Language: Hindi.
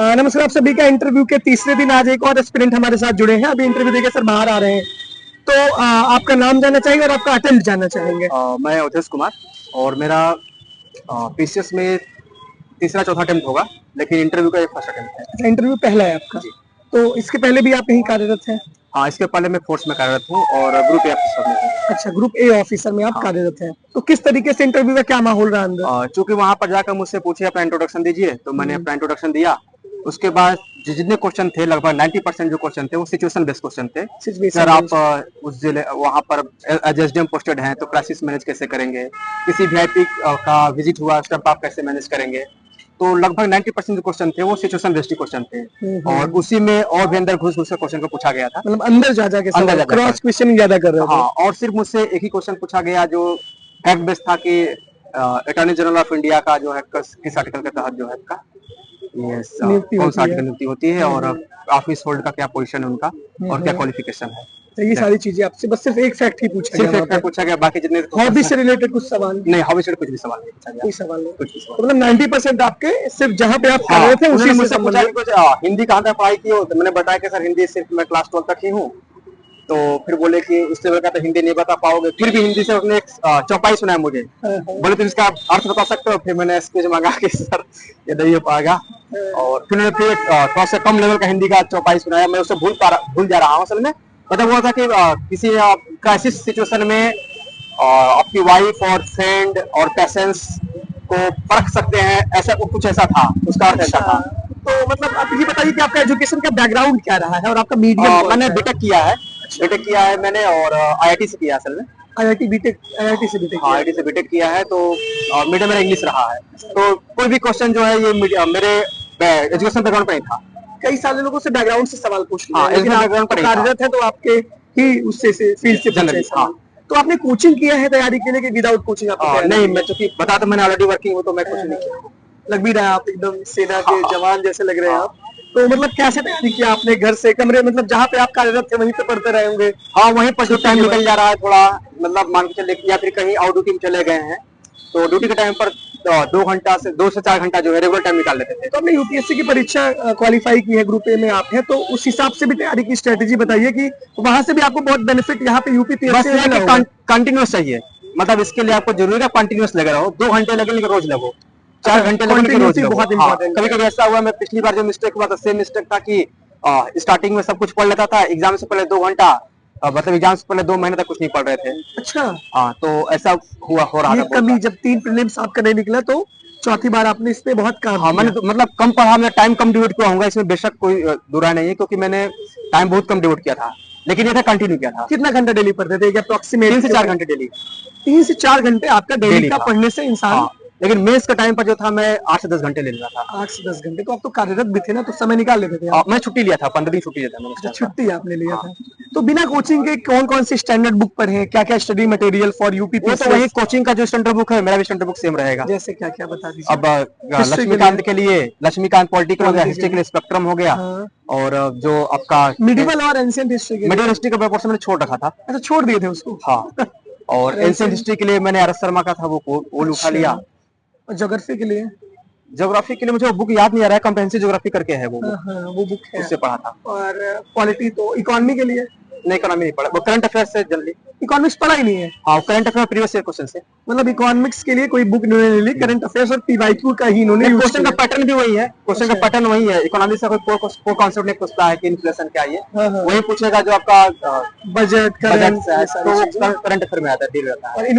नमस्कार, आप सभी का इंटरव्यू के तीसरे दिन आज एक और एस्पिरेंट हमारे साथ जुड़े हैं। अभी इंटरव्यू देके सर बाहर आ रहे हैं, तो आपका नाम जानना चाहेंगे और आपका अटेम्प्ट जानना चाहेंगे। मैं अवधेश कुमार और मेरा पीसीएस में तीसरा चौथा अटेम्प्ट होगा, लेकिन इंटरव्यू का एक फर्स्ट अटेम्प्ट है। अच्छा, इंटरव्यू पहला है आपका। तो इसके पहले भी आप यहीं कार्यरत हैं? हाँ, इसके पहले मैं फोर्स में कार्यरत हूँ और ग्रुप ए ऑफिसर में हूँ। अच्छा, ग्रुप ए ऑफिसर में आप कार्यरत हैं। तो किस तरीके से इंटरव्यू का क्या माहौल रहा अंदर? चूंकि वहां पर जाकर मुझसे पूछे अपना इंट्रोडक्शन दीजिए, तो मैंने अपना इंट्रोडक्शन दिया। उसके बाद जितने क्वेश्चन थे, लगभग 90% जो क्वेश्चन थे वो सिचुएशन बेस्ड क्वेश्चन थे। सर, आप उस जिले वहां पर एसडीएम पोस्टेड हैं, तो क्राइसिस मैनेज कैसे करेंगे, किसी वीआईपी का विजिट हुआ उस टाइम आप कैसे मैनेज करेंगे। तो लगभग 90% जो क्वेश्चन थे वो सिचुएशन बेस्ड क्वेश्चन थे, और उसी में और भी अंदर घुस घुस क्वेश्चन को पूछा गया था। मतलब अंदर जा जाके क्रॉस क्वेश्चन ज्यादा कर रहे थे। हाँ, और सिर्फ मुझसे एक ही क्वेश्चन पूछा गया जो फैक्ट बेस्ड था कि अटॉर्नी जनरल ऑफ इंडिया का जो है किस आर्टिकल के तहत जो है कौन सा आर्टिकल नियुक्ति होती है, और ऑफिस होल्ड का क्या पोजीशन है उनका, और क्या क्वालिफिकेशन है। तो ये सारी चीजें आपसे बस सिर्फ एक फैक्ट ही पूछा गया। सिर्फ एक फैक्ट पूछा गया, बाकी जितने हॉबी से रिलेटेड कुछ सवाल नहीं, हॉबी से कुछ भी सवाल नहीं पूछा गया। कोई सवाल नहीं, कुछ भी सवाल। मतलब 90% आपके सिर्फ जहाँ पे आप कर रहे थे उसी मुझसे पूछा कि कुछ हिंदी कहाँ तक पढ़ाई की हो, तो मैंने बताया कि सर हिंदी सिर्फ मैं क्लास 12 तक ही हूँ। तो फिर बोले कि उस लेवल का तो हिंदी नहीं बता पाओगे। फिर भी हिंदी से उसने एक चौपाई सुनाया मुझे। बोले तुम इसका अर्थ बता सकते हो? फिर मैंने एक्सक्यूज मांगा कि सर ये नहीं हो पाएगा, और फिर मैंने फिर थोड़ा सा कम लेवल का हिंदी का चौपाई सुनाया। मैं उससे भूल जा रहा हूँ असल में। मतलब वो था कि किसी क्राइसिस सिचुएशन में आपकी वाइफ और फ्रेंड और पेशेंस को परख सकते हैं, ऐसा कुछ ऐसा था, उसका अर्थ ऐसा था। तो मतलब आप ये बताइए कि आपका एजुकेशन का बैकग्राउंड क्या रहा है और आपका मीडियम? मैंने बीटेक किया है मैंने, और आईआईटी से किया असल में। आईआईटी से बीटेक किया है। तो मीडियम मेरा इंग्लिश रहा है। तो कोई भी क्वेश्चन जो है ये मेरे एजुकेशन बैकग्राउंड पर ही था। कई सारे लोगों से बैकग्राउंड से सवाल पूछ लिया, लेकिन बैकग्राउंड पर कार्यरत है तो आपके ही उससे फील्ड से पूछे सवाल। तो आपने कोचिंग किया है तैयारी के लिए कि विदाउट कोचिंग आप? नहीं, मैं चूंकि बता तो मैंने ऑलरेडी वर्किंग हूँ, तो मैं कोचिंग नहीं किया। लग भी रहा है आप एकदम सेना के जवान जैसे लग रहे हैं आप। तो मतलब कैसे तैयारी किया आपने? घर से, कमरे, मतलब जहाँ पे आप कार्यरत थे वहीं पे पढ़ते रहे होंगे? हाँ, वहीं पर जो टाइम निकल जा रहा है थोड़ा, मतलब मान के चले, या फिर कहीं आउट ड्यूटी में चले गए हैं, तो ड्यूटी के टाइम पर 2 से 4 घंटा जो है रेगुलर टाइम निकाल लेते थे। तो आपने यूपीएससी की परीक्षा क्वालिफाई की है, ग्रुप ए में आप हैं, तो उस हिसाब से भी तैयारी की स्ट्रेटेजी बताइए कि वहां से भी आपको बहुत बेनिफिट यहाँ पे यूपीपीएससी कंटिन्यूस चाहिए। मतलब इसके लिए आपको जरूरी है कंटिन्यूस लगे रहो। 2 घंटे लगेंगे रोज लगो, 4 घंटे लगेंगे रोज लगो। बहुत इंपॉर्टेंट। कभी कभी ऐसा हुआ, मैं पिछली बार जो मिस्टेक हुआ था, सेम मिस्टेक था कि स्टार्टिंग में सब कुछ पढ़ लेता था, एग्जाम से पहले 2 घंटा, मतलब एग्जाम से पहले 2 महीने तक कुछ नहीं पढ़ रहे थे। अच्छा। हाँ, तो ऐसा हो रहा था। कभी जब 3 प्रीलिम्स आपका नहीं निकला तो चौथी बार आपने इस पे बहुत काम किया। मैंने तो मतलब कम पढ़ा, मैं टाइम कम डिवोट किया होगा, इसमें बेशक कोई बुरा नहीं है, क्योंकि मैंने टाइम बहुत कम डिवोट किया था, लेकिन ये था कंटिन्यू किया था। कितना घंटा डेली पढ़ते थे? अप्रोक्सीमेट 3 से 4 घंटे डेली। 3 से 4 घंटे आपका डेली का पढ़ने से इंसान। लेकिन मेंस का टाइम पर जो था, मैं 8 से 10 घंटे ले रहा था। 8 से 10 घंटे? तो आप तो कार्यरत भी थे ना, तो समय निकाल लेते थे? मैं छुट्टी लिया था, 15 दिन छुट्टी लिया था मैंने। छुट्टी आपने लिया था। तो बिना कोचिंग के कौन कौन सी स्टैंडर्ड बुक पढ़े, क्या क्या स्टडी मटेरियल फॉर यूपीपीएससी? तो वही कोचिंग का जो स्टैंडर्ड बुक है, मेरा भी स्टैंडर्ड बुक सेम रहेगा। जैसे क्या क्या बता दीजिए। अब लक्ष्मीकांत के लिए लक्ष्मीकांत पॉलिटिकल हो गया, हिस्ट्री के लिए स्पेक्ट्रम हो गया, और जो आपका मिडिवल और एंशिएंट हिस्ट्री, मिडिवल हिस्ट्री का पोर्शन मैंने छोड़ रखा था। अच्छा, छोड़ दिए थे उसको? हाँ। और एंशिएंट हिस्ट्री के लिए मैंने आर.एस. शर्मा का था, वो उठा लिया। ज्योग्राफी के लिए? ज्योग्राफी के लिए मुझे वो बुक याद नहीं आ रहा है, कॉम्प्रिहेंसिव ज्योग्राफी करके है वो बुक है, उससे पढ़ा था। और पॉलिटी तो इकोनॉमी के लिए? नहीं, इकोनॉमी नहीं पढ़ा, वो करंट अफेयर्स से जल्दी। इकोनॉमिक्स पढ़ा ही नहीं है? हाँ, current affair previous year question से। मतलब इकोनॉमिक्स के लिए कोई बुक इन्होंने ली, करंट अफेयर्स और पीवाईक्यू का ही इन्होंने। क्वेश्चन का पैटर्न भी वही है, क्वेश्चन का पैटर्न वही है। इकोनॉमिक्स का कोई कॉन्सेप्ट नहीं पूछता है कि इन्फ्लेशन क्या है, वही पूछेगा जो आपका बजट, करंट अफेयर में आता है, डील रहता है।